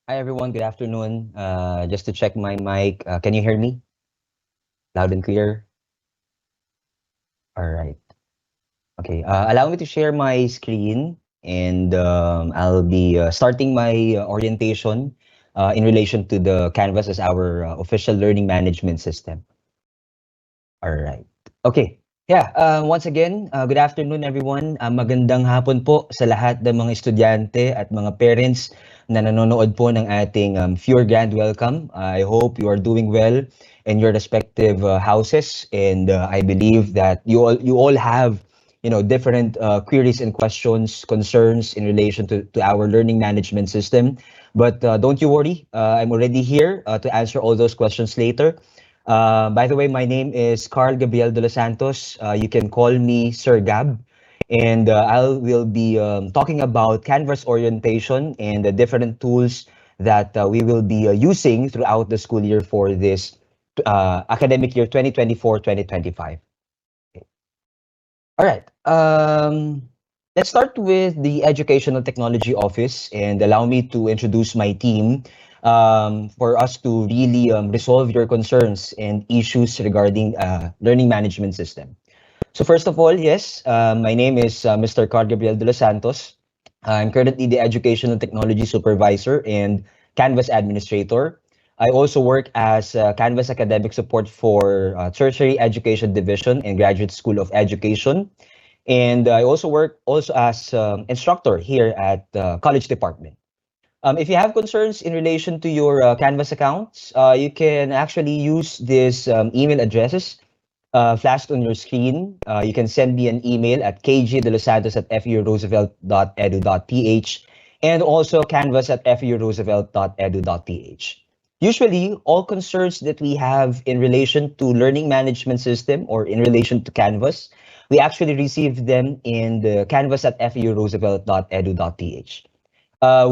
Hi everyone, good afternoon. Just to check my mic, can you hear me? Loud and clear? All right. Okay. Allow me to share my screen and I'll be starting my orientation in relation to the Canvas as our official learning management system. All right. Okay. Yeah, once again, good afternoon everyone. Magandang hapon po sa lahat ng mga estudyante at mga parents na nanonood po ng ating Pure Grand Welcome. I hope you are doing well in your respective houses, and I believe that you all have different queries and questions, concerns in relation to our learning management system. But don't you worry, I'm already here to answer all those questions later. By the way, my name is Carl Gabriel de los Santos. You can call me Sir Gab. And I will be talking about Canvas orientation and the different tools that we will be using throughout the school year for this academic year 2024-2025. All right. Let's start with the Educational Technology Office and allow me to introduce my team for us to really resolve your concerns and issues regarding learning management system. So first of all, yes, my name is Mr. Carl Gabriel de los Santos. I'm currently the Educational Technology Supervisor and Canvas Administrator. I also work as Canvas Academic Support for Tertiary Education Division and Graduate School of Education. And I also work also as instructor here at the College Department. If you have concerns in relation to your Canvas accounts, you can actually use this email addresses flashed on your screen. You can send me an email at kgdelosantos at furoosevelt.edu.ph and also canvas at furoosevelt.edu.ph. Usually, all concerns that we have in relation to learning management system or in relation to Canvas, we actually receive them in the canvas at furoosevelt.edu.ph.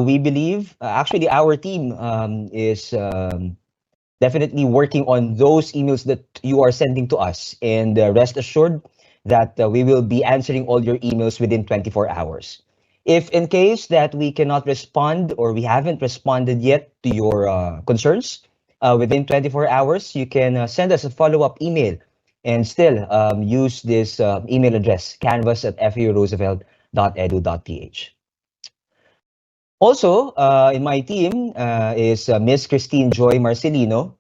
We believe, actually, our team is definitely working on those emails that you are sending to us. And rest assured that we will be answering all your emails within 24 hours. If in case that we cannot respond or we haven't responded yet to your concerns within 24 hours, you can send us a follow-up email and still use this email address, canvas at furoosevelt.edu.ph. Also, in my team is Miss Christine Joy Marcelino.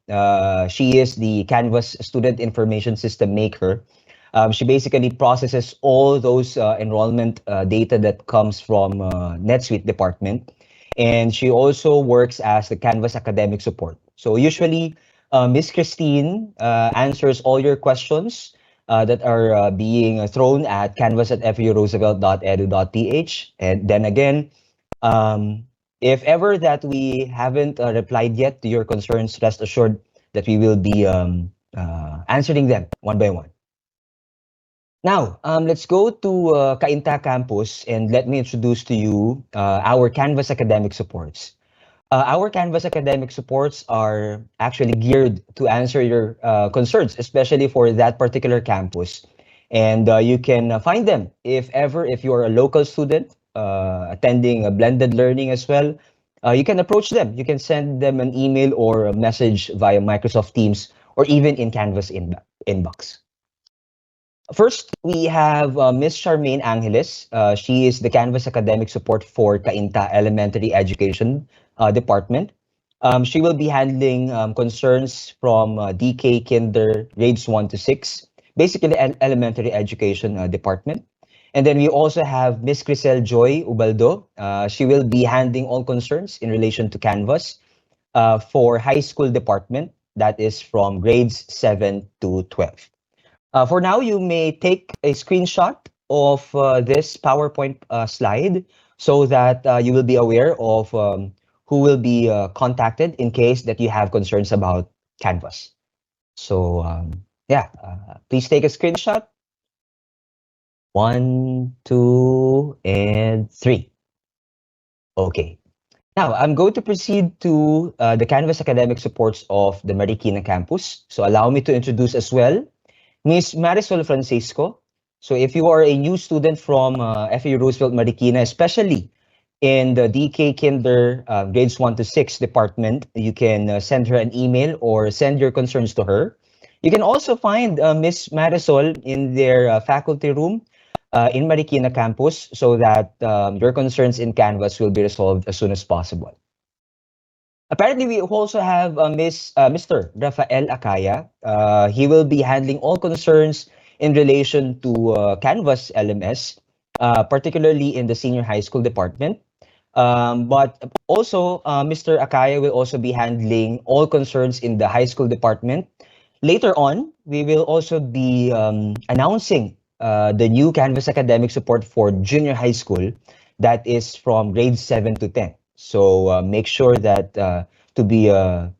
She is the Canvas Student Information System Maker. She basically processes all those enrollment data that comes from NetSuite department. And she also works as the Canvas Academic Support. So usually, Miss Christine answers all your questions that are being thrown at canvas at furoosevelt.edu.ph. And then again, um, if ever that we haven't replied yet to your concerns, rest assured that we will be answering them one by one. Now, let's go to Cainta campus and let me introduce to you our Canvas academic supports. Our Canvas academic supports are actually geared to answer your concerns, especially for that particular campus. And you can find them if you are a local student attending a blended learning as well. You can approach them. You can send them an email or a message via Microsoft Teams or even in Canvas inbox. First, we have Miss Charmaine Angeles. She is the Canvas Academic Support for Cainta Elementary Education Department. She will be handling concerns from DK Kinder grades 1 to 6, basically elementary education department. And then we also have Miss Crisel Joy Ubaldo. She will be handling all concerns in relation to Canvas for high school department, that is from grades 7 to 12. For now, you may take a screenshot of this PowerPoint slide so that you will be aware of who will be contacted in case that you have concerns about Canvas. So yeah, please take a screenshot. 1, 2, and 3. Okay. Now, I'm going to proceed to the Canvas academic supports of the Marikina campus. So allow me to introduce as well Miss Marisol Francisco. So if you are a new student from FAU Roosevelt Marikina, especially In the DK Kinder grades 1 to 6 department, you can send her an email or send your concerns to her. You can also find Miss Marisol in their faculty room in Marikina campus so that your concerns in Canvas will be resolved as soon as possible. Apparently, we also have Mr. Rafael Acaya. He will be handling all concerns in relation to Canvas LMS, particularly in the senior high school department. But also, Mr. Akaya will also be handling all concerns in the high school department. Later on, we will also be announcing the new Canvas academic support for junior high school that is from grade 7 to 10. So make sure that to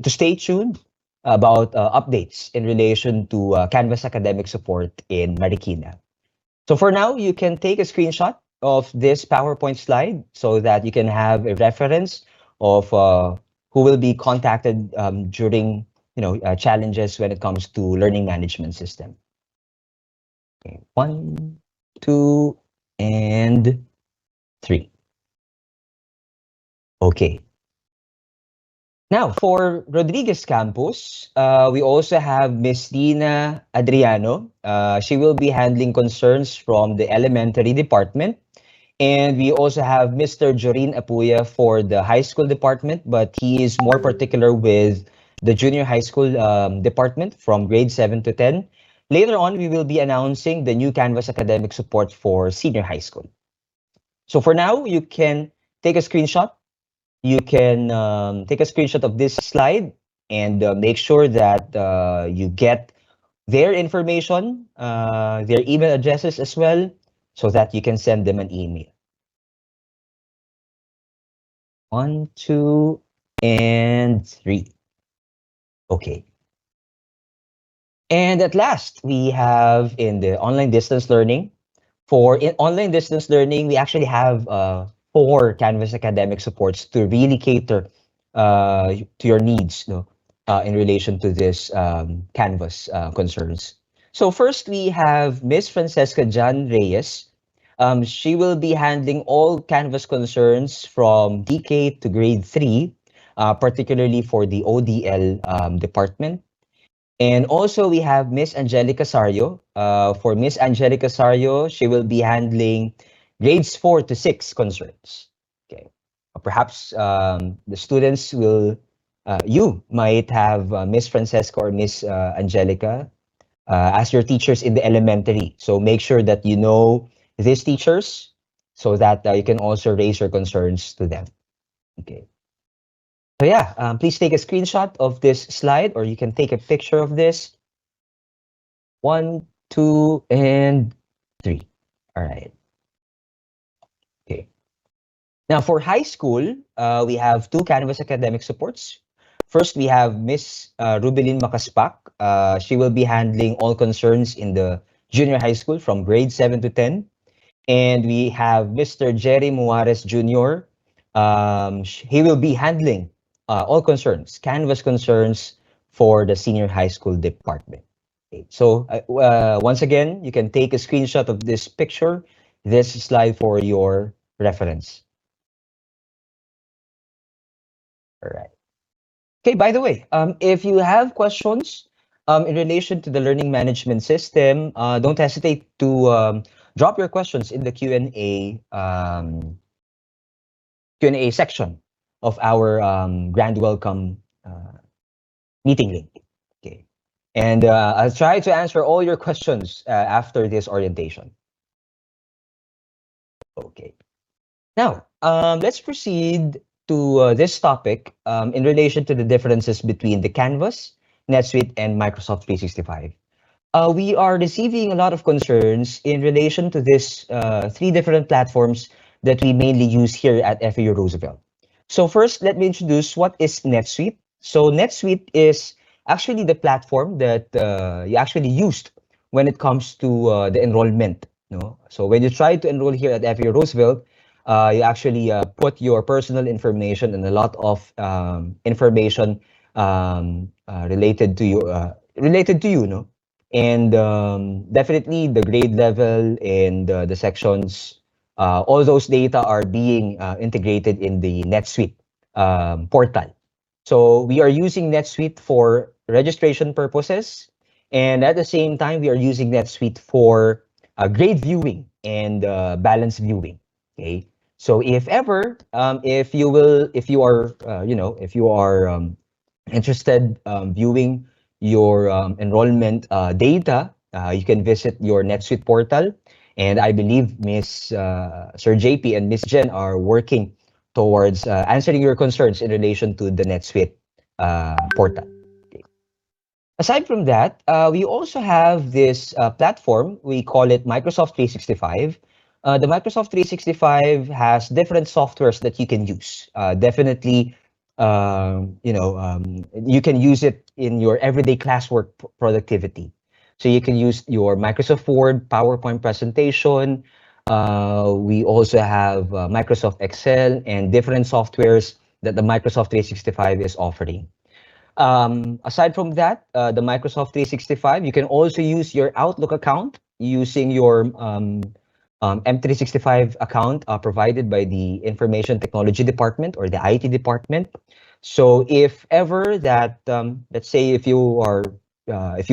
stay tuned about updates in relation to Canvas academic support in Marikina. So for now, you can take a screenshot of this PowerPoint slide so that you can have a reference of who will be contacted during challenges when it comes to learning management system. Okay. 1, 2, and 3. Okay. Now, for Rodriguez campus, we also have Miss Dina Adriano. She will be handling concerns from the elementary department. And we also have Mr. Jorin Apuya for the high school department, but he is more particular with the junior high school department from grade 7 to 10. Later on, we will be announcing the new Canvas academic support for senior high school. So for now, you can take a screenshot. You can take a screenshot of this slide and make sure that you get their information, their email addresses as well, so that you can send them an email. 1, 2, and 3. Okay. And at last, we have in the online distance learning. For online distance learning, we actually have 4 Canvas academic supports to really cater to your needs, in relation to this Canvas concerns. So first, we have Miss Francesca Jan Reyes. She will be handling all Canvas concerns from DK to grade 3, particularly for the ODL department. And also we have Miss Angelica Sario. For Miss Angelica Sario, she will be handling grades 4 to 6 concerns. Okay. Perhaps the students you might have Miss Francesca or Miss Angelica as your teachers in the elementary. So make sure that you know these teachers so that you can also raise your concerns to them. Okay. So yeah, please take a screenshot of this slide or you can take a picture of this. 1, 2, and 3. All right. Okay. Now for high school, we have 2 Canvas academic supports. First, we have Miss Rubelin Makaspak. She will be handling all concerns in the junior high school from grade 7 to 10. And we have Mr. Jerry Muarez Jr. He will be handling all concerns, Canvas concerns for the senior high school department. Okay. So once again, you can take a screenshot of this picture, this slide for your reference. All right. Okay, by the way, if you have questions in relation to the learning management system, don't hesitate to drop your questions in the Q&A section of our grand welcome meeting link. Okay, and I'll try to answer all your questions after this orientation. Okay, now let's proceed to this topic in relation to the differences between the Canvas, NetSuite, and Microsoft 365. We are receiving a lot of concerns in relation to this 3 different platforms that we mainly use here at FAU Roosevelt. So first, let me introduce what is NetSuite. So NetSuite is actually the platform that you actually used when it comes to the enrollment. So when you try to enroll here at FAU Roosevelt, you actually put your personal information and a lot of information related to you, no? And definitely the grade level and the sections All those data are being integrated in the NetSuite portal. So we are using NetSuite for registration purposes, and at the same time, we are using NetSuite for grade viewing and balance viewing. Okay. So if ever, if you are, if you are interested viewing your enrollment data, you can visit your NetSuite portal. And I believe Miss Sir JP and Miss Jen are working towards answering your concerns in relation to the NetSuite portal. Okay. Aside from that, we also have this platform. We call it Microsoft 365. The Microsoft 365 has different softwares that you can use. Definitely, you can use it in your everyday classwork productivity. So you can use your Microsoft Word, PowerPoint presentation. We also have Microsoft Excel and different softwares that the Microsoft 365 is offering. Aside from that, the Microsoft 365, you can also use your Outlook account using your M365 account provided by the Information Technology Department or the IT department. So if ever that, let's say if you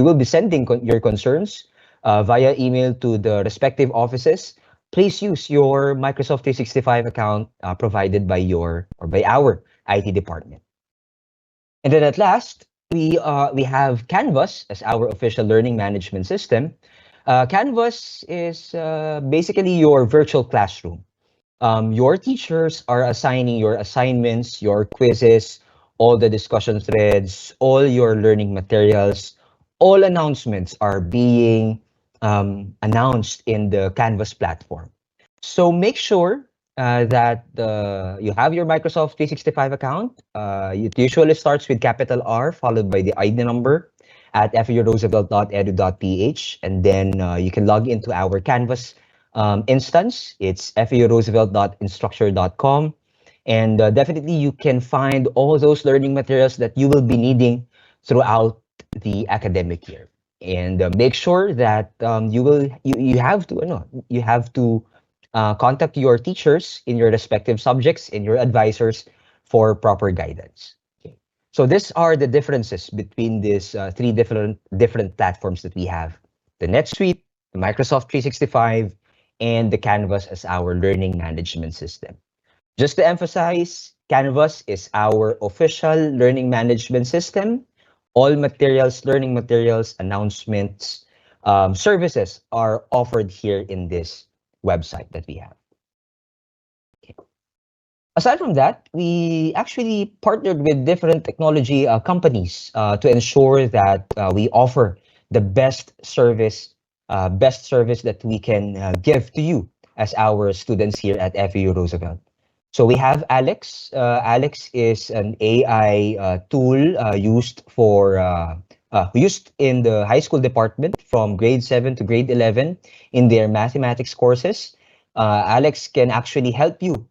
will be sending your concerns via email to the respective offices, please use your Microsoft 365 account provided by by our IT department. And then at last, we have Canvas as our official learning management system. Canvas is basically your virtual classroom. Your teachers are assigning your assignments, your quizzes, all the discussion threads, all your learning materials, all announcements are being announced in the Canvas platform. So make sure that you have your Microsoft 365 account. It usually starts with capital R followed by the ID number at feuroosevelt.edu.ph, and then you can log into our Canvas instance. It's feuroosevelt.instructure.com, and definitely you can find all those learning materials that you will be needing throughout the academic year. And make sure that you have to contact your teachers in your respective subjects and your advisors for proper guidance. Okay. So these are the differences between these three different platforms that we have: the NetSuite, the Microsoft 365, and the Canvas as our learning management system. Just to emphasize, Canvas is our official learning management system. All materials, learning materials, announcements, services are offered here in this website that we have. Okay. Aside from that, we actually partnered with different technology companies to ensure that we offer the best service that we can give to you as our students here at FEU Roosevelt. So we have Alex. Alex is an AI tool used in the high school department from grade 7 to grade 11 in their mathematics courses. Alex can actually help you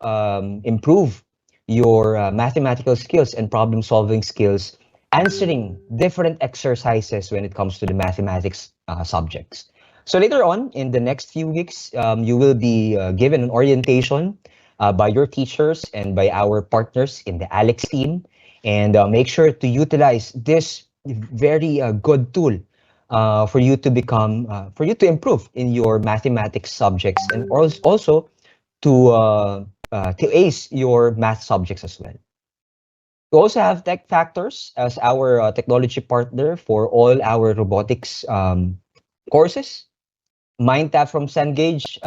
improve your mathematical skills and problem solving skills, answering different exercises when it comes to the mathematics subjects. So later on in the next few weeks, you will be given an orientation by your teachers and by our partners in the Alex team. And make sure to utilize this very good tool for you to improve in your mathematics subjects, and also to ace your math subjects as well. We also have Tech Factors as our technology partner for all our robotics courses. MindTap from Cengage.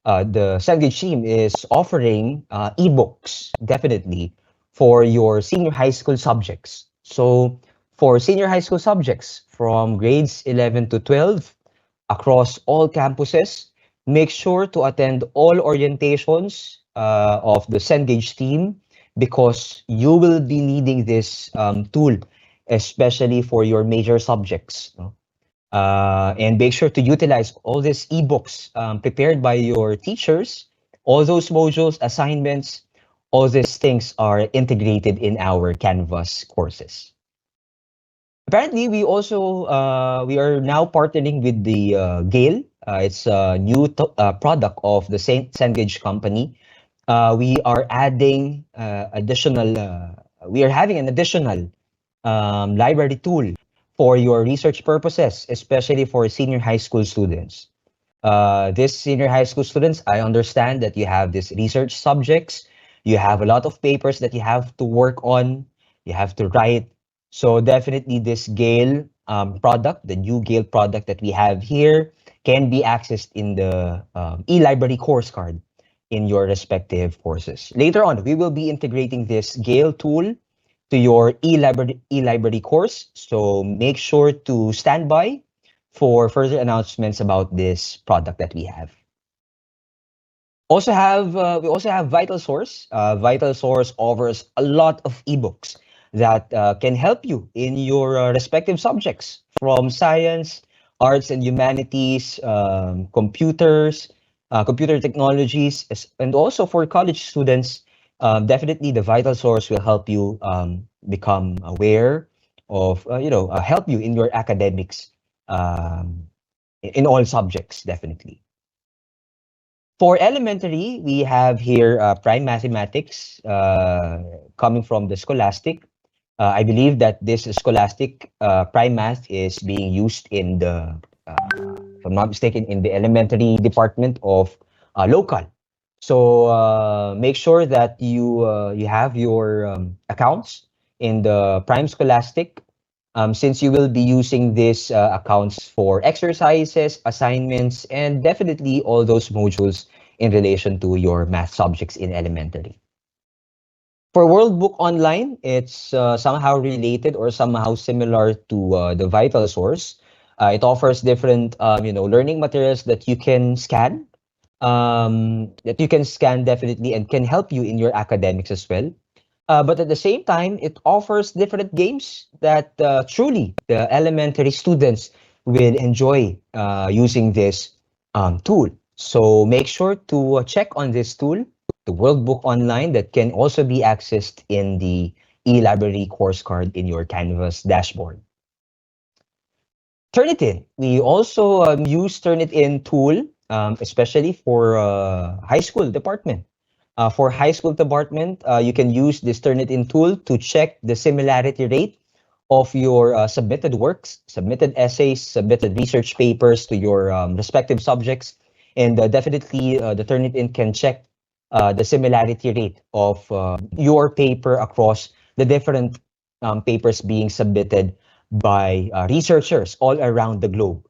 The Cengage team is offering ebooks, definitely, for your senior high school subjects. So for senior high school subjects from grades 11 to 12 across all campuses, make sure to attend all orientations of the Cengage team, because you will be needing this tool, especially for your major subjects. No? And make sure to utilize all these ebooks prepared by your teachers. All those modules, assignments, all these things are integrated in our Canvas courses. Apparently, we are now partnering with the Gale. It's a new product of the Cengage company. We are adding additional. We are having an additional library tool for your research purposes, especially for senior high school students. This senior high school students, I understand that you have these research subjects, you have a lot of papers that you have to work on, you have to write. So definitely this Gale product, the new Gale product that we have here, can be accessed in the e-library course card in your respective courses. Later on, we will be integrating this Gale tool to your e-library course. So make sure to stand by for further announcements about this product that we have. We also have Vital Source. Vital Source offers a lot of ebooks that can help you in your respective subjects from science, arts and humanities, computer technologies, and also for college students. Definitely, the Vital Source will help you become aware of, help you in your academics um, in all subjects, definitely. For elementary, we have here prime mathematics coming from the Scholastic. I believe that this Scholastic prime math is being used in the, if I'm not mistaken, in the elementary department of local. So make sure that you have your accounts in the Prime Scholastic, since you will be using these accounts for exercises, assignments, and definitely all those modules in relation to your math subjects in elementary. For World Book Online, it's somehow related or somehow similar to the Vital Source. It offers different, learning materials that you can scan definitely and can help you in your academics as well. But at the same time, it offers different games that truly the elementary students will enjoy using this tool. So make sure to check on this tool, the World Book Online, that can also be accessed in the e-library course card in your Canvas dashboard. Turnitin. We also use Turnitin tool, especially for high school department. For high school department, you can use this Turnitin tool to check the similarity rate of your submitted works, submitted essays, submitted research papers to your respective subjects. And definitely, the Turnitin can check the similarity rate of your paper across the different papers being submitted by researchers all around the globe.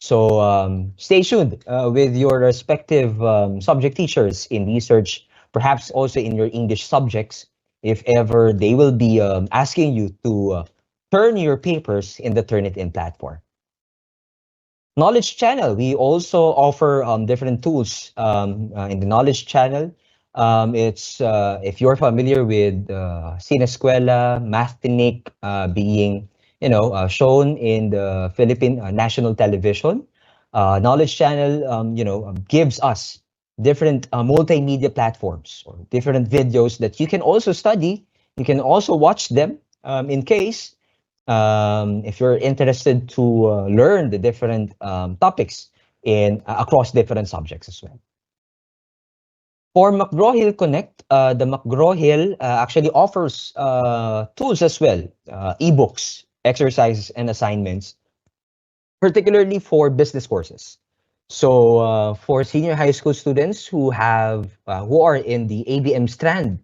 So stay tuned with your respective subject teachers in research, perhaps also in your English subjects, if ever they will be asking you to turn your papers in the Turnitin platform. Knowledge Channel, we also offer different tools in the Knowledge Channel. It's if you're familiar with Sinescuela, Mathnic being shown in the Philippine national television. Knowledge Channel, gives us different multimedia platforms or different videos that you can also study. You can also watch them in case if you're interested to learn the different topics in across different subjects as well. For McGraw-Hill Connect, the McGraw-Hill actually offers tools as well, ebooks, exercises, and assignments, particularly for business courses. So for senior high school students who are in the ABM strand,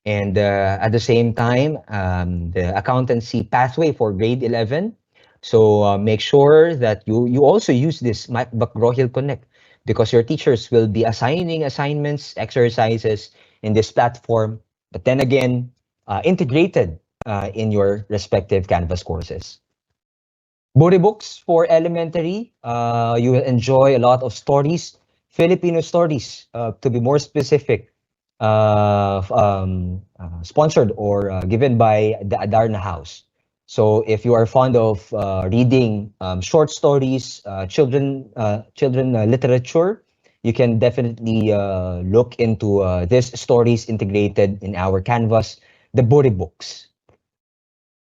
and at the same time the accountancy pathway for grade 11. So make sure that you also use this McGraw-Hill Connect, because your teachers will be assigning assignments, exercises in this platform, but then again integrated in your respective Canvas courses. Buri books for elementary, you will enjoy a lot of stories, Filipino stories, to be more specific, sponsored or given by the Adarna House. So if you are fond of reading short stories, children literature, you can definitely look into these stories integrated in our Canvas, the Buri books.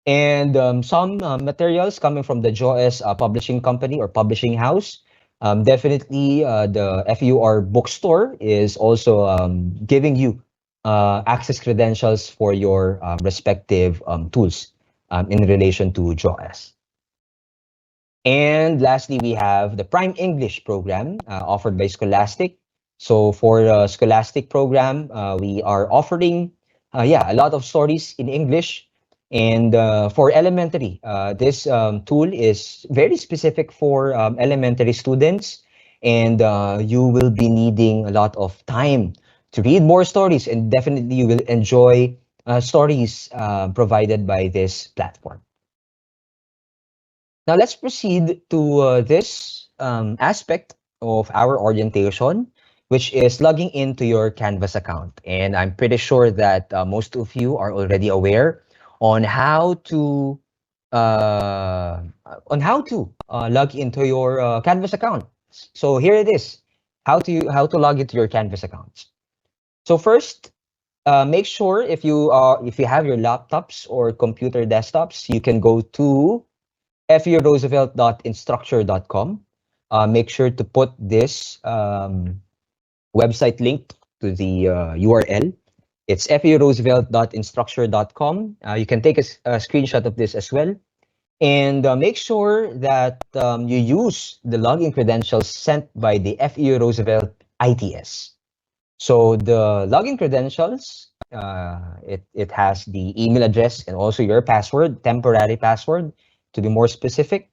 And some materials coming from the JOS publishing company or publishing house. Definitely the FUR bookstore is also giving you access credentials for your respective tools in relation to JOS. And lastly, we have the Prime English program offered by Scholastic. So for the Scholastic program, we are offering, a lot of stories in English. And for elementary, this tool is very specific for elementary students. And you will be needing a lot of time to read more stories. And definitely you will enjoy stories provided by this platform. Now let's proceed to this aspect of our orientation, which is logging into your Canvas account. And I'm pretty sure that most of you are already aware on how to uh, log into your Canvas account. So here it is, how to log into your Canvas account. So first, make sure if you have your laptops or computer desktops, you can go to furoosevelt.instructure.com. Make sure to put this website link to the URL. It's furoosevelt.instructure.com. You can take a screenshot of this as well. And make sure that you use the login credentials sent by the FEU Roosevelt ITS. So the login credentials, it has the email address and also your password, temporary password, to be more specific.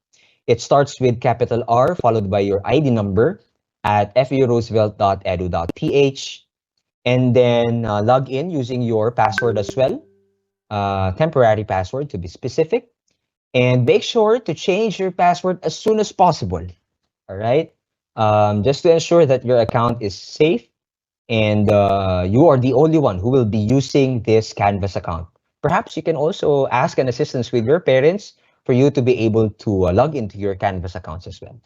It starts with capital R followed by your ID number at feroosevelt.edu.ph, and then log in using your password as well, temporary password to be specific, and make sure to change your password as soon as possible. All right, just to ensure that your account is safe and you are the only one who will be using this Canvas account. Perhaps you can also ask an assistance with your parents for you to be able to log into your Canvas accounts as well.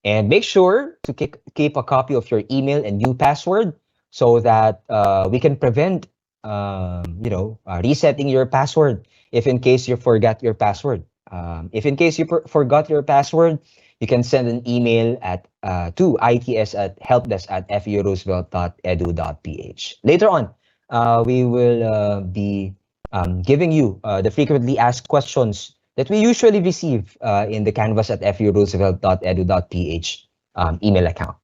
And make sure to keep a copy of your email and new password so that we can prevent, resetting your password if in case you forgot your password. If in case you forgot your password, you can send an email to its@helpdesk@furoosevelt.edu.ph. Later on, we will be giving you the frequently asked questions that we usually receive in the canvas at furoosevelt.edu.ph email account.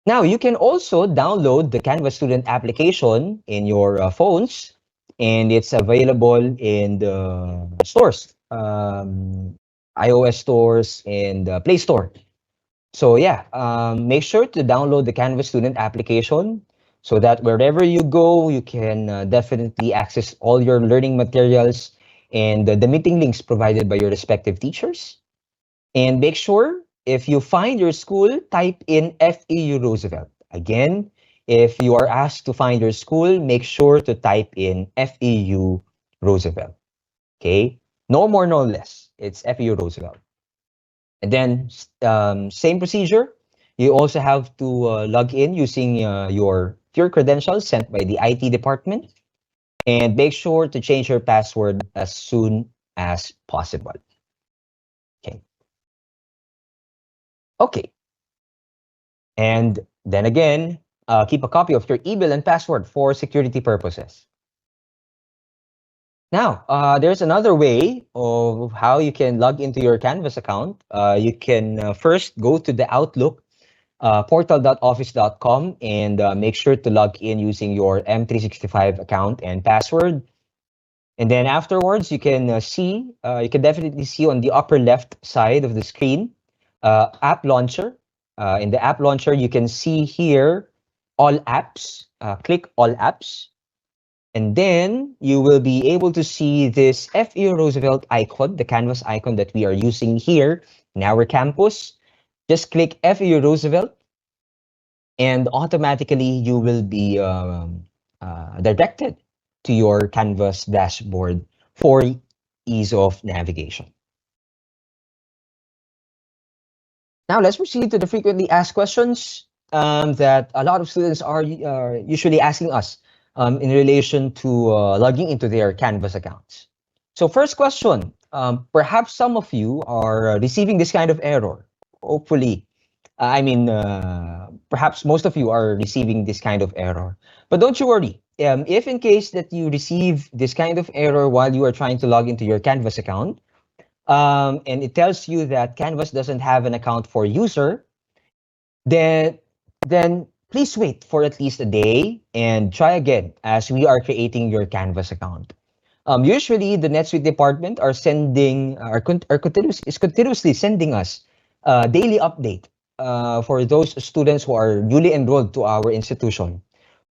Now, you can also download the Canvas student application in your phones, and it's available in the stores, iOS stores and Play Store. So yeah, make sure to download the Canvas student application so that wherever you go, you can definitely access all your learning materials and the meeting links provided by your respective teachers. And make sure if you find your school, type in FEU Roosevelt. Again, if you are asked to find your school, make sure to type in FEU Roosevelt. Okay? No more, no less. It's FEU Roosevelt. And then same procedure. You also have to log in using your credentials sent by the IT department, and make sure to change your password as soon as possible. Okay. Okay. And then again, keep a copy of your email and password for security purposes. Now, there's another way of how you can log into your Canvas account. You can first go to the Outlook portal.office.com and make sure to log in using your M365 account and password. And then afterwards, you can you can definitely see on the upper left side of the screen, App Launcher. In the App Launcher, you can see here all apps. Click all apps. And then you will be able to see this FEU Roosevelt icon, the Canvas icon that we are using here in our campus. Just click FEU Roosevelt, and automatically you will be directed to your Canvas dashboard for ease of navigation. Now let's proceed to the frequently asked questions that a lot of students are usually asking us in relation to logging into their Canvas accounts. So first question, perhaps some of you are receiving this kind of error. Hopefully, perhaps most of you are receiving this kind of error. But don't you worry. If in case that you receive this kind of error while you are trying to log into your Canvas account, and it tells you that Canvas doesn't have an account for user, then please wait for at least a day and try again as we are creating your Canvas account. Usually, the NetSuite department are sending is continuously sending us a daily update for those students who are newly enrolled to our institution.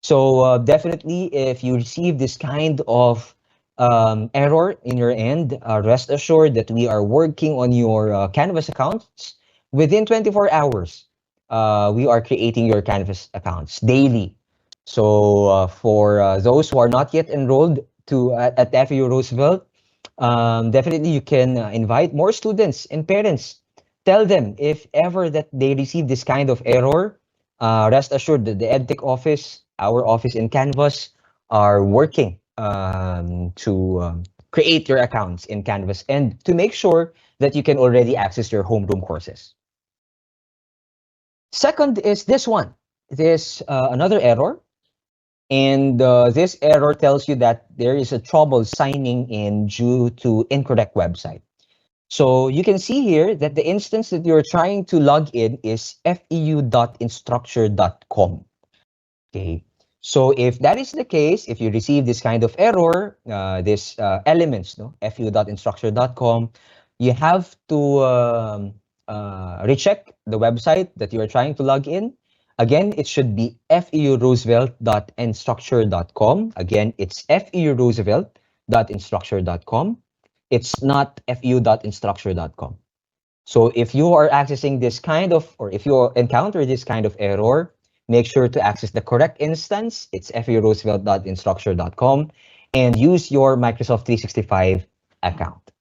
So definitely, if you receive this kind of error in your end, rest assured that we are working on your Canvas accounts within 24 hours. We are creating your Canvas accounts daily. So for those who are not yet enrolled at FAU Roosevelt, definitely you can invite more students and parents. Tell them if ever that they receive this kind of error, rest assured that the EdTech office, our office in Canvas, are working to create your accounts in Canvas and to make sure that you can already access your homeroom courses. Second is this one. This another error. And this error tells you that there is a trouble signing in due to incorrect website. So you can see here that the instance that you're trying to log in is feu.instructure.com. Okay. So if that is the case, if you receive this kind of error, this elements, no, feu.instructure.com, you have to recheck the website that you are trying to log in. Again, it should be feuroosevelt.instructure.com. Again, it's feuroosevelt.instructure.com. It's not feu.instructure.com. So if you are accessing this kind of, or if you encounter this kind of error, make sure to access the correct instance. It's feuroosevelt.instructure.com and use your Microsoft 365 account.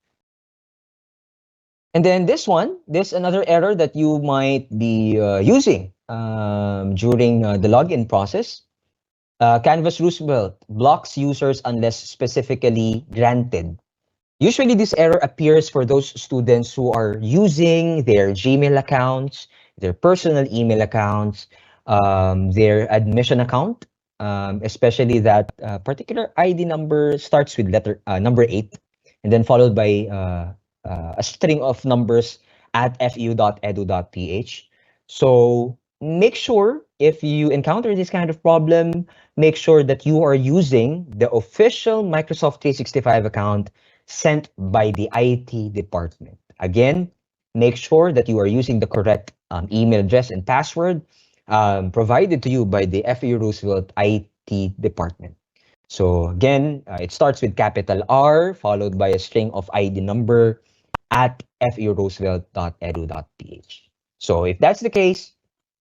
And then this one, this another error that you might be using during the login process. Canvas Roosevelt blocks users unless specifically granted. Usually this error appears for those students who are using their Gmail accounts, their personal email accounts, their admission account, especially that particular ID number starts with number 8 and then followed by a string of numbers at fu.edu.ph. So make sure if you encounter this kind of problem, make sure that you are using the official Microsoft 365 account sent by the IT department. Again, make sure that you are using the correct email address and password provided to you by the FAU Roosevelt IT department. So again, it starts with capital R followed by a string of ID number at fauroosevelt.edu.ph. So if that's the case,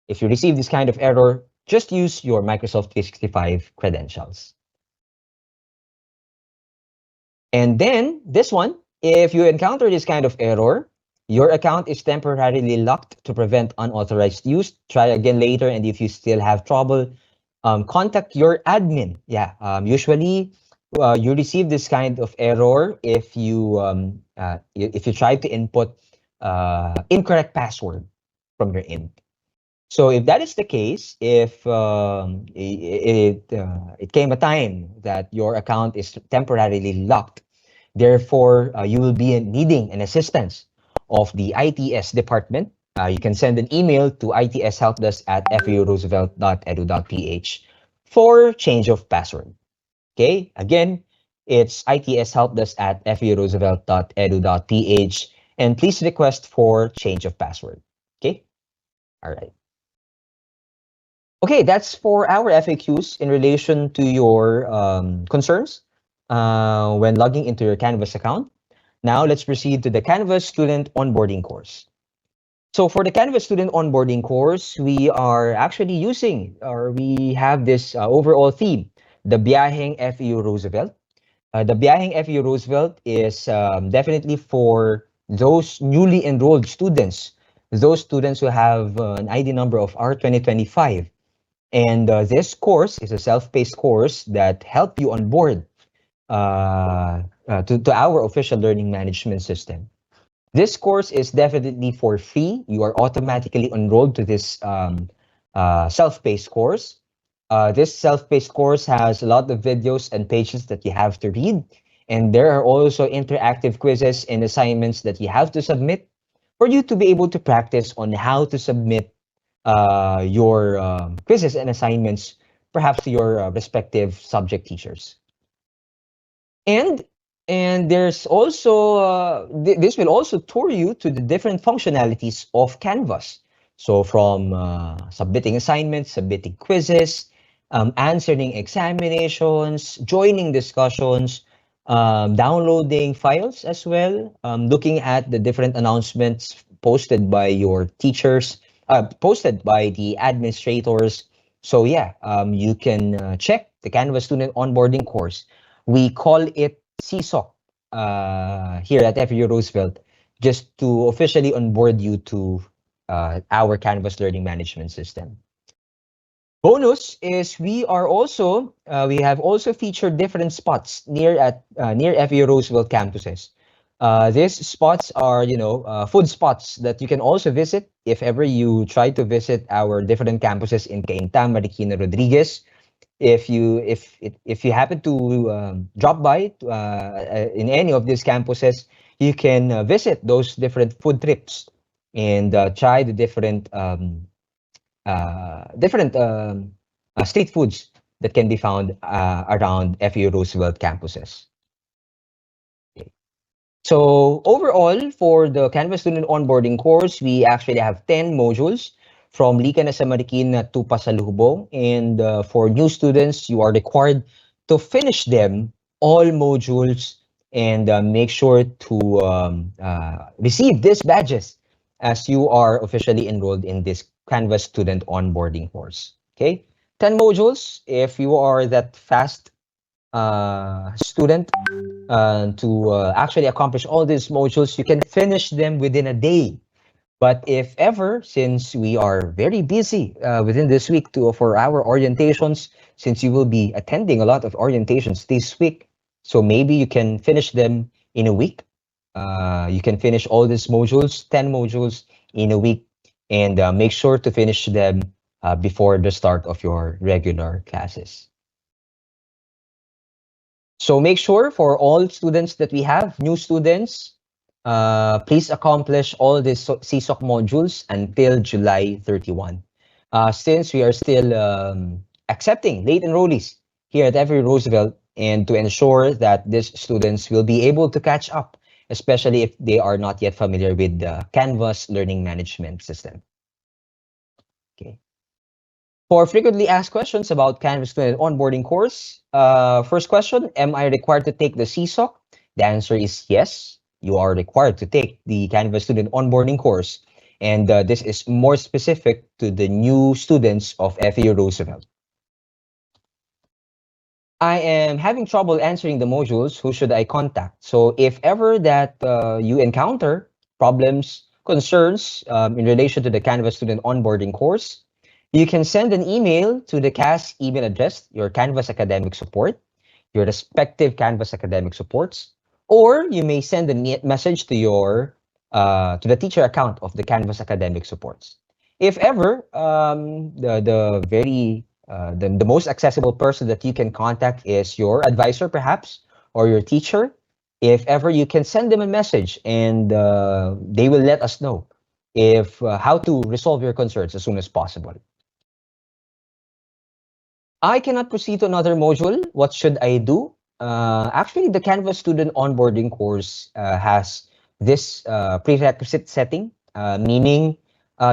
if you receive this kind of error, just use your Microsoft 365 credentials. And then this one, if you encounter this kind of error, your account is temporarily locked to prevent unauthorized use. Try again later, and if you still have trouble, contact your admin. Yeah, usually you receive this kind of error if you try to input incorrect password from your end. So if that is the case, if it came a time that your account is temporarily locked, therefore you will be needing an assistance of the ITS department. You can send an email to itshelpdesk at fauroosevelt.edu.ph for change of password. Okay, again, it's itshelpdesk at fauroosevelt.edu.ph, and please request for change of password. Okay, all right. Okay, that's for our FAQs in relation to your concerns when logging into your Canvas account. Now let's proceed to the Canvas Student Onboarding course. So for the Canvas Student Onboarding course, we are actually using, or we have this overall theme, the Biyaheng FAU Roosevelt. The Biyaheng FAU Roosevelt is definitely for those newly enrolled students, those students who have an ID number of R2025. And this course is a self-paced course that help you onboard to our official learning management system. This course is definitely for free. You are automatically enrolled to this self-paced course. This self-paced course has a lot of videos and pages that you have to read. And there are also interactive quizzes and assignments that you have to submit for you to be able to practice on how to submit your quizzes and assignments, perhaps to your respective subject teachers. And and there's also this will also tour you to the different functionalities of Canvas. So from submitting assignments, submitting quizzes, answering examinations, joining discussions, downloading files as well, looking at the different announcements posted by your teachers, posted by the administrators. So yeah, you can check the Canvas student onboarding course. We call it CSOC here at FU Roosevelt, just to officially onboard you to our Canvas learning management system. Bonus is we have also featured different spots near FU Roosevelt campuses. These spots are food spots that you can also visit if ever you try to visit our different campuses in Cainta, Marikina, Rodriguez. If you happen to drop by in any of these campuses, you can visit those different food trips and try the different street foods that can be found around FU Roosevelt campuses. Okay. So overall, for the Canvas student onboarding course, we actually have 10 modules from Liga na sa Marikina to Pasalubong. And for new students, you are required to finish them, all modules, and make sure to receive these badges as you are officially enrolled in this Canvas student onboarding course. Okay, 10 modules. If you are that fast student to actually accomplish all these modules, you can finish them within a day. But if ever, since we are very busy within this week for our orientations, since you will be attending a lot of orientations this week, so maybe you can finish them in a week. You can finish all these modules, 10 modules in a week, and make sure to finish them before the start of your regular classes. So make sure for all students that we have, new students, please accomplish all these CSOC modules until July 31. Since we are still accepting late enrollees here at FU Roosevelt, and to ensure that these students will be able to catch up, especially if they are not yet familiar with the Canvas learning management system. Okay. For frequently asked questions about Canvas student onboarding course, first question, am I required to take the CSOC? The answer is yes, you are required to take the Canvas student onboarding course. And this is more specific to the new students of FU Roosevelt. I am having trouble answering the modules. Who should I contact? So if ever that you encounter problems, concerns in relation to the Canvas student onboarding course, you can send an email to the CAS email address, your Canvas academic support, your respective Canvas academic supports, or you may send a message to your to the teacher account of the Canvas academic supports. If ever the most accessible person that you can contact is your advisor, perhaps, or your teacher. If ever, you can send them a message, and they will let us know if how to resolve your concerns as soon as possible. I cannot proceed to another module. What should I do? Actually, the Canvas student onboarding course has this prerequisite setting, meaning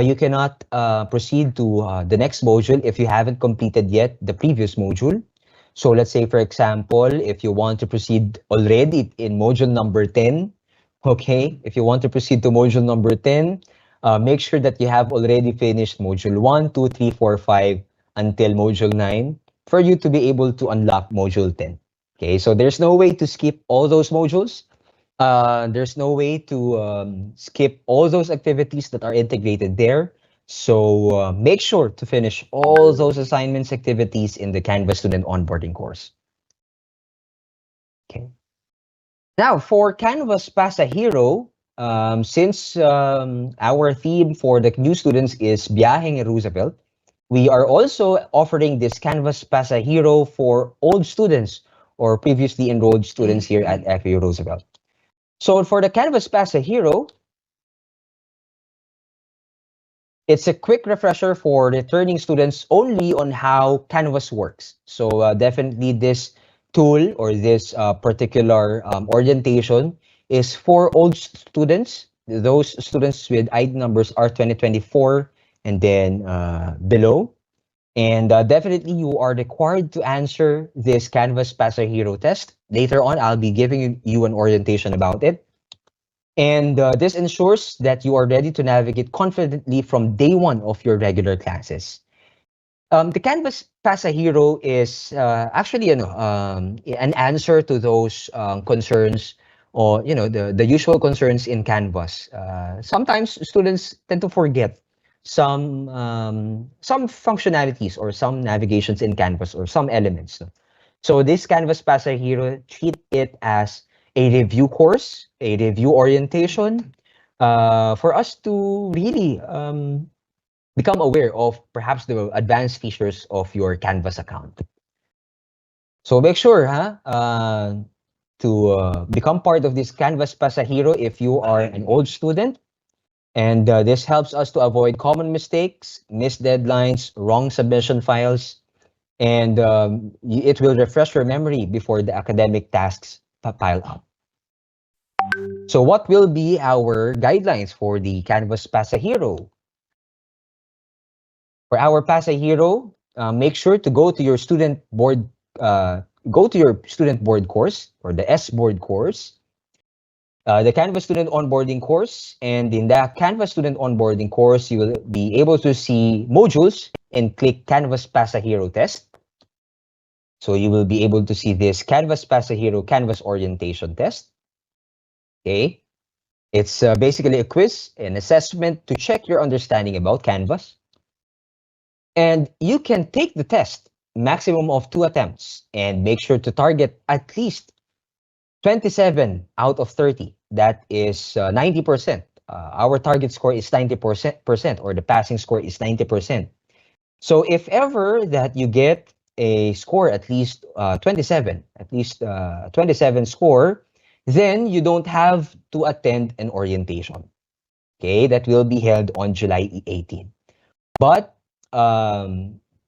you cannot proceed to the next module if you haven't completed yet the previous module. So let's say, for example, if you want to proceed already in module number 10, okay, if you want to proceed to module number 10, make sure that you have already finished module 1, 2, 3, 4, 5 until module 9 for you to be able to unlock module 10. Okay, so there's no way to skip all those modules. There's no way to skip all those activities that are integrated there. So make sure to finish all those assignments activities in the Canvas student onboarding course. Okay. Now for Canvas Pasa Hero, since our theme for the new students is Biyaheng Roosevelt, we are also offering this Canvas Pasa Hero for old students or previously enrolled students here at FAU Roosevelt. So for the Canvas Pasa Hero, it's a quick refresher for returning students only on how Canvas works. So definitely this tool or this particular orientation is for old students, those students with ID numbers are 2024 and then below. And definitely you are required to answer this Canvas Pasa Hero test. Later on, I'll be giving you an orientation about it. And this ensures that you are ready to navigate confidently from day one of your regular classes. The Canvas Pasa Hero is actually an answer to those concerns or the usual concerns in Canvas. Sometimes students tend to forget some functionalities or some navigations in Canvas or some elements. No? So this Canvas Pasa Hero, treat it as a review course, a review orientation, for us to really become aware of perhaps the advanced features of your Canvas account. So make sure to become part of this Canvas Pasa Hero if you are an old student. And this helps us to avoid common mistakes, missed deadlines, wrong submission files, and it will refresh your memory before the academic tasks pile up. So what will be our guidelines for the Canvas Pasa Hero? For our Pasa Hero, make sure to go to your student board course or the S board course, the Canvas student onboarding course, and in that Canvas student onboarding course, you will be able to see modules and click Canvas Pasa Hero test. So you will be able to see this Canvas Pasa Hero Canvas orientation test. Okay. It's basically a quiz, an assessment to check your understanding about Canvas. And you can take the test, maximum of 2 attempts, and make sure to target at least 27 out of 30. That is 90%. Our target score is 90%, or the passing score is 90%. So if ever that you get a score at least 27, at least 27 score, then you don't have to attend an orientation. Okay, that will be held on July 18. But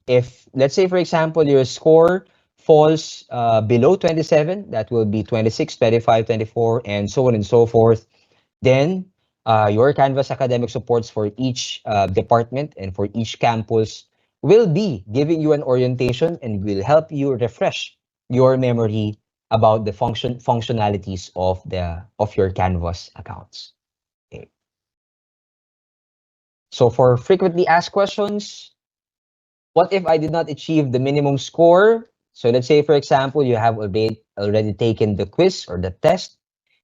if, let's say, for example, your score falls below 27, that will be 26, 25, 24, and so on and so forth, then your Canvas academic supports for each department and for each campus will be giving you an orientation and will help you refresh your memory about the functionalities of your Canvas accounts. Okay. So for frequently asked questions, what if I did not achieve the minimum score? So let's say, for example, you have already taken the quiz or the test,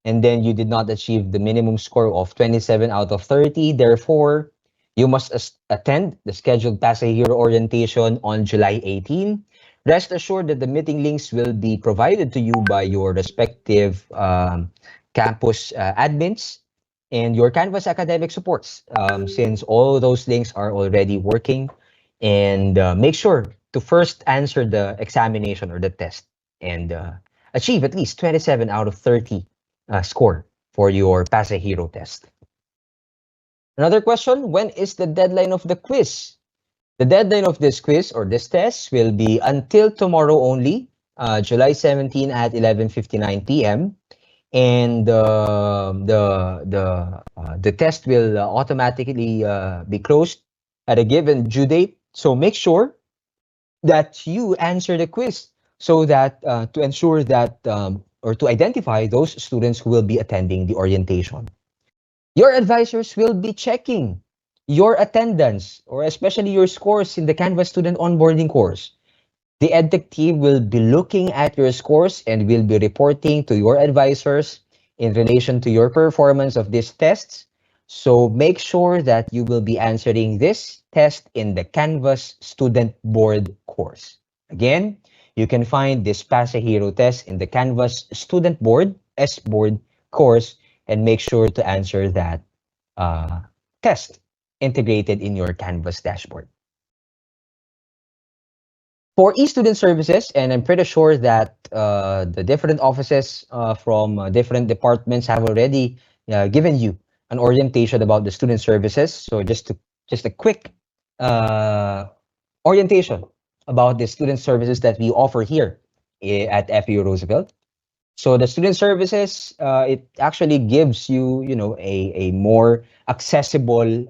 and then you did not achieve the minimum score of 27 out of 30. Therefore, you must attend the scheduled Pasa Hero orientation on July 18. Rest assured that the meeting links will be provided to you by your respective campus admins and your Canvas academic supports, since all those links are already working. And make sure to first answer the examination or the test and achieve at least 27 out of 30 score for your Pasa Hero test. Another question, when is the deadline of the quiz? The deadline of this quiz or this test will be until tomorrow only, July 17 at 11:59 p.m. And the test will automatically be closed at a given due date. So make sure that you answer the quiz so that to ensure that or to identify those students who will be attending the orientation. Your advisors will be checking your attendance or especially your scores in the Canvas student onboarding course. The EdTech team will be looking at your scores and will be reporting to your advisors in relation to your performance of these tests So make sure that you will be answering this test in the Canvas Student Board course. Again, you can find this Pasahero test in the Canvas Student Board, S-Board course, and make sure to answer that test integrated in your Canvas dashboard. For e-student services, and I'm pretty sure that the different offices from different departments have already given you an orientation about the student services. So just a quick uh, orientation about the student services that we offer here at FU Roosevelt. So the student services, it actually gives you, a more accessible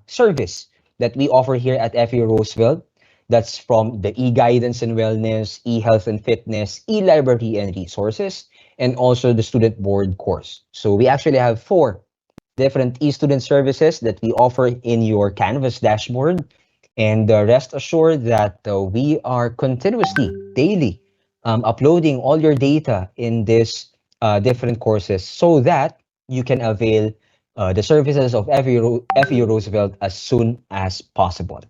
service that we offer here at FU Roosevelt. That's from the e-guidance and wellness, e-health and fitness, e-library and resources, and also the student board course. So we actually have 4 different e-student services that we offer in your Canvas dashboard. And rest assured that we are continuously, daily, uploading all your data in these different courses so that you can avail the services of FU Roosevelt as soon as possible.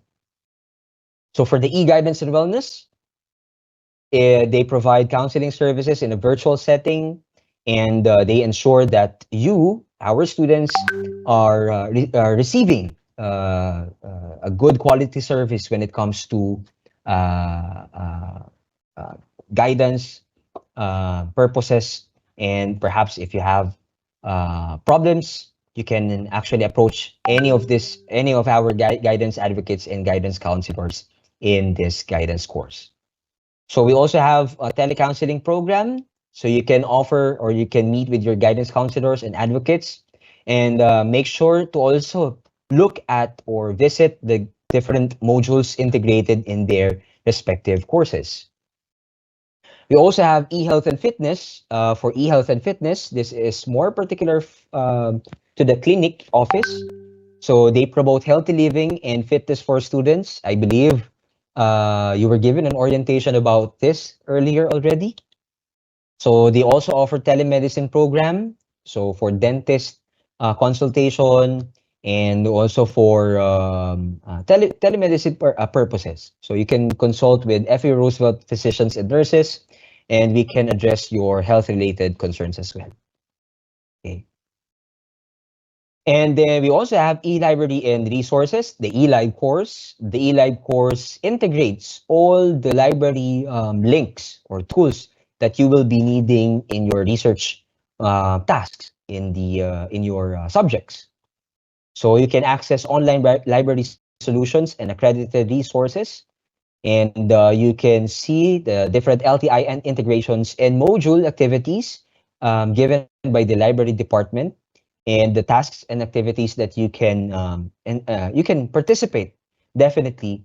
So for the e-guidance and wellness, they provide counseling services in a virtual setting, and they ensure that you, our students, are receiving a good quality service when it comes to uh, uh, uh, guidance, purposes, and perhaps if you have problems, you can actually approach any of our guidance advocates and guidance counselors in this guidance course. So we also have a telecounseling program. So you can offer or you can meet with your guidance counselors and advocates, and make sure to also look at or visit the different modules integrated in their respective courses. We also have e-health and fitness. For e-health and fitness, this is more particular to the clinic office. So they promote healthy living and fitness for students. I believe you were given an orientation about this earlier already. So they also offer telemedicine program. So for dentist consultation and also for telemedicine purposes. So you can consult with FA Roosevelt physicians and nurses, and we can address your health related concerns as well. Okay. And then we also have e-library and resources, the e-lib course. The e-lib course integrates all the library links or tools that you will be needing in your research tasks in your subjects. So you can access online library solutions and accredited resources, and you can see the different LTI and integrations and module activities given by the library department, and the tasks and activities that you can participate definitely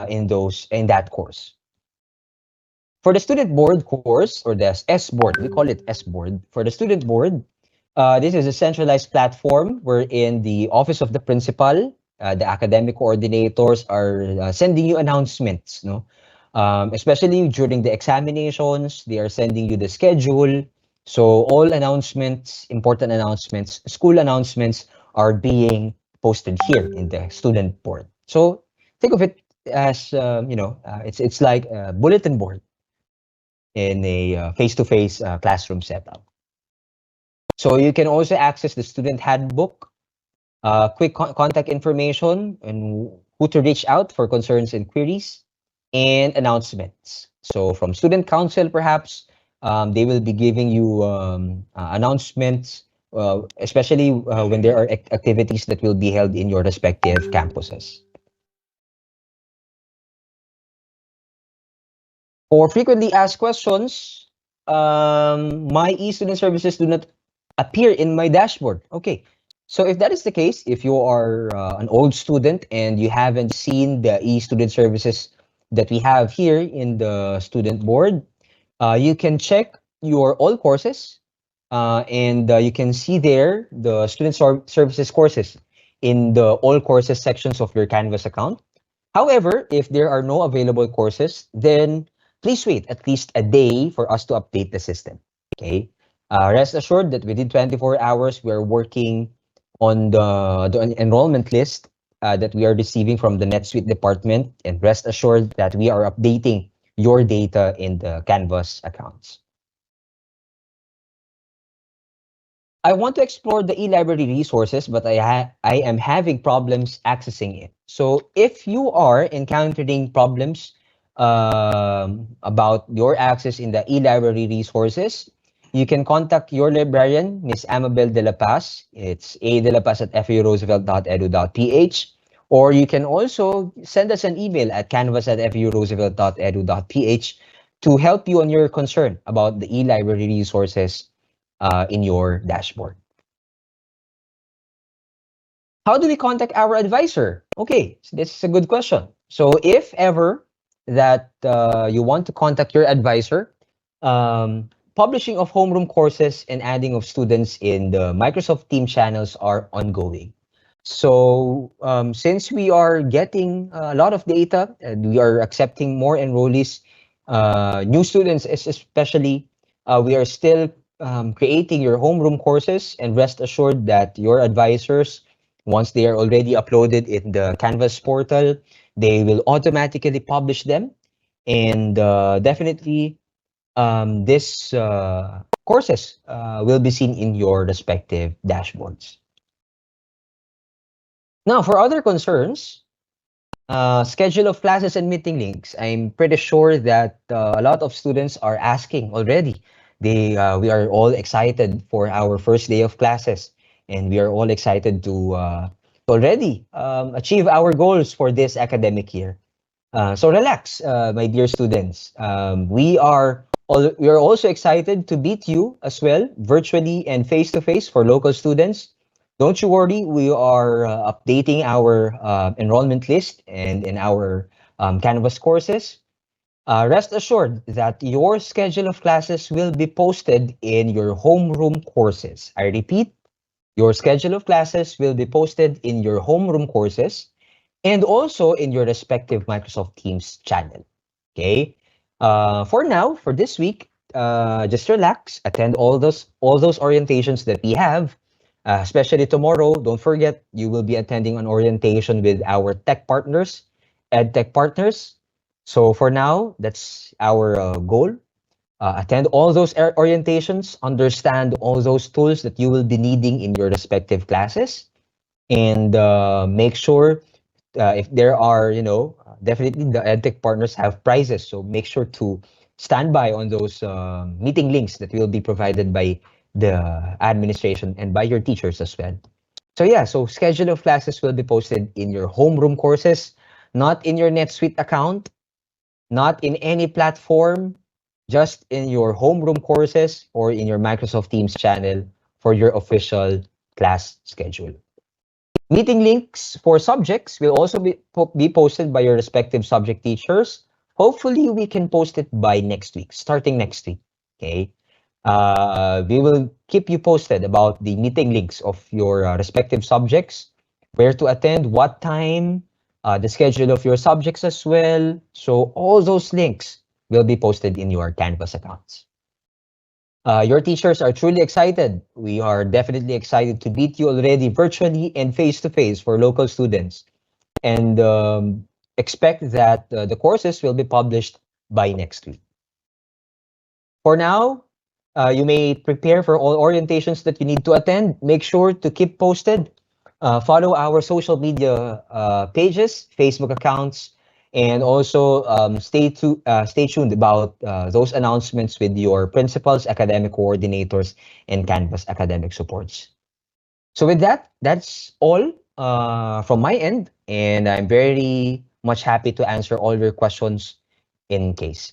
in that course. For the student board course, or the S board, we call it S board. For the student board, this is a centralized platform wherein the office of the principal, the academic coordinators are sending you announcements, no? Especially during the examinations, they are sending you the schedule. So all announcements, important announcements, school announcements are being posted here in the student board. So think of it as, it's like a bulletin board in a face-to-face classroom setup. So you can also access the student handbook, quick contact information, and who to reach out for concerns and queries, and announcements. So from student council, perhaps they will be giving you announcements, especially when there are activities that will be held in your respective campuses. For frequently asked questions, my e-student services do not appear in my dashboard. Okay, so if that is the case, if you are an old student and you haven't seen the e-student services that we have here in the student board, you can check your all courses, and you can see there the student services courses in the all courses sections of your Canvas account. However, if there are no available courses, then please wait at least a day for us to update the system. Okay. Rest assured that within 24 hours, we're working on the enrollment list that we are receiving from the NetSuite department, and rest assured that we are updating your data in the Canvas accounts. I want to explore the e-library resources, but I am having problems accessing it. So if you are encountering problems about your access in the e-library resources, you can contact your librarian, Ms. Amabel de la Paz. It's a.delapaz at feuroosevelt.edu.ph. Or you can also send us an email at canvas@feuroosevelt.edu.ph to help you on your concern about the e-library resources in your dashboard. How do we contact our advisor? Okay, so this is a good question. So if ever that you want to contact your advisor, publishing of homeroom courses and adding of students in the Microsoft Team channels are ongoing. So since we are getting a lot of data and we are accepting more enrollees, new students especially, we are still creating your homeroom courses, and rest assured that your advisors, once they are already uploaded in the Canvas portal, they will automatically publish them. And definitely, this courses will be seen in your respective dashboards. Now, for other concerns, schedule of classes and meeting links. I'm pretty sure that a lot of students are asking already. We are all excited for our first day of classes, and we are all excited to already achieve our goals for this academic year. So relax, my dear students. We are also excited to meet you as well, virtually and face to face for local students. Don't you worry, we are updating our enrollment list and in our Canvas courses. Rest assured that your schedule of classes will be posted in your homeroom courses. I repeat, your schedule of classes will be posted in your homeroom courses and also in your respective Microsoft Teams channel. Okay. For now, for this week, just relax, attend all those orientations that we have. Especially tomorrow, don't forget you will be attending an orientation with our tech partners, ed tech partners. So for now, that's our goal. Attend all those orientations, understand all those tools that you will be needing in your respective classes, and make sure if there are, definitely the EdTech partners have prizes. So make sure to stand by on those meeting links that will be provided by the administration and by your teachers as well. So yeah, so schedule of classes will be posted in your homeroom courses, not in your NetSuite account, not in any platform, just in your homeroom courses or in your Microsoft Teams channel for your official class schedule. Meeting links for subjects will also be posted by your respective subject teachers. Hopefully, we can post it by next week, starting next week. Okay. We will keep you posted about the meeting links of your respective subjects, where to attend, what time, the schedule of your subjects as well. So all those links will be posted in your Canvas accounts. Your teachers are truly excited. We are definitely excited to meet you already virtually and face to face for local students, and expect that the courses will be published by next week. For now, you may prepare for all orientations that you need to attend. Make sure to keep posted. Follow our social media pages, Facebook accounts, and also stay tuned about those announcements with your principals, academic coordinators, and Canvas academic supports. So with that, that's all from my end, and I'm very much happy to answer all your questions in case.